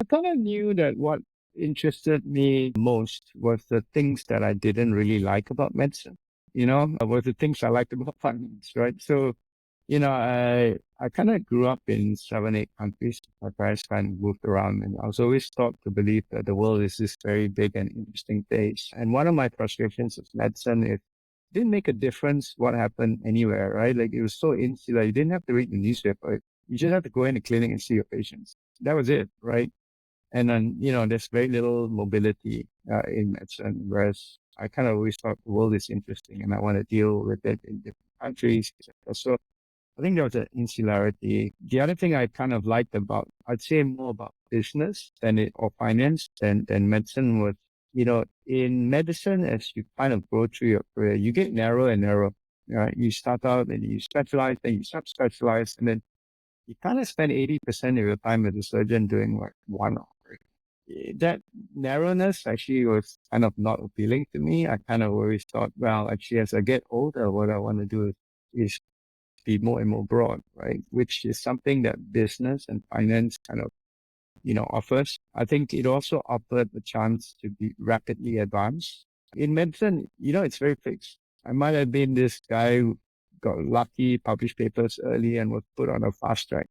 I kind of knew that what interested me most was the things that I didn't really like about medicine, was the things I liked about finance, right? So, I kind of grew up in 7, 8 countries. My parents kind of moved around, and I was always taught to believe that the world is this very big and interesting place. And one of my frustrations with medicine is it didn't make a difference what happened anywhere, right? Like it was so insular. You didn't have to read the newspaper. You just have to go in the clinic and see your patients. That was it, right? And then, there's very little mobility in medicine, whereas I kind of always thought the world is interesting and I want to deal with it in different countries, etc. So I think there was an insularity. The other thing I kind of liked about, I'd say more about business or finance than medicine was, in medicine, as you kind of go through your career, you get narrower and narrower. Right? You start out and you specialize, then you subspecialize, and then you kind of spend 80% of your time as a surgeon doing like one operation. That narrowness actually was kind of not appealing to me. I kind of always thought, well, actually, as I get older, what I want to do is be more and more broad, right? Which is something that business and finance kind of, offers. I think it also offered the chance to be rapidly advanced. In medicine, it's very fixed. I might have been this guy who got lucky, published papers early and was put on a fast track.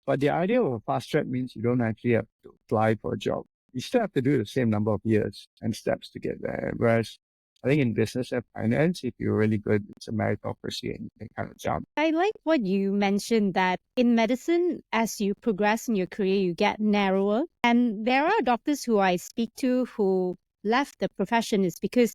But the idea of a fast track means you don't actually have to apply for a job. You still have to do the same number of years and steps to get there. Whereas I think in business and finance, if you're really good, it's a meritocracy and you can kind of jump. I like what you mentioned that in medicine, as you progress in your career, you get narrower. And there are doctors who I speak to who left the profession is because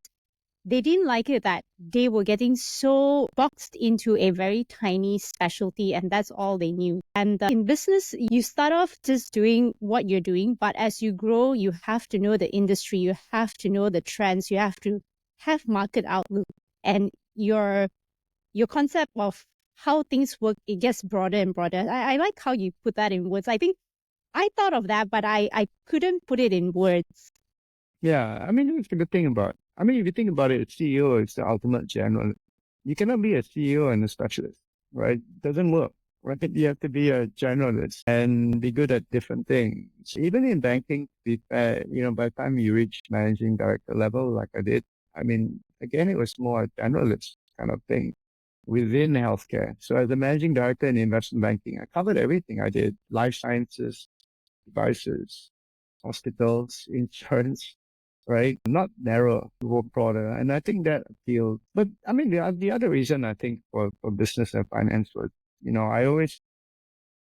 they didn't like it that they were getting so boxed into a very tiny specialty and that's all they knew. And in business, you start off just doing what you're doing, but as you grow, you have to know the industry, you have to know the trends, you have to have market outlook, and your concept of how things work, it gets broader and broader. I like how you put that in words. I think I thought of that, but I couldn't put it in words. Yeah, I mean, it's the good thing about, if you think about it, a CEO is the ultimate general. You cannot be a CEO and a specialist, right? It doesn't work, right? You have to be a generalist and be good at different things. Even in banking, to be fair, by the time you reach managing director level, like I did, again, it was more a generalist kind of thing within healthcare. So as a managing director in investment banking, I covered everything. I did life sciences, devices, hospitals, insurance, right? Not narrow, go broader. And I think that appealed. But the other reason I think for business and finance was,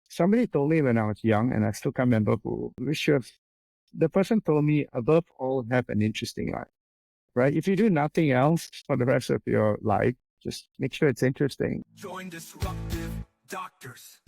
somebody told me when I was young, and I still can't remember who, the person told me, above all, have an interesting life, right? If you do nothing else for the rest of your life, just make sure it's interesting. Join Disruptive Doctors.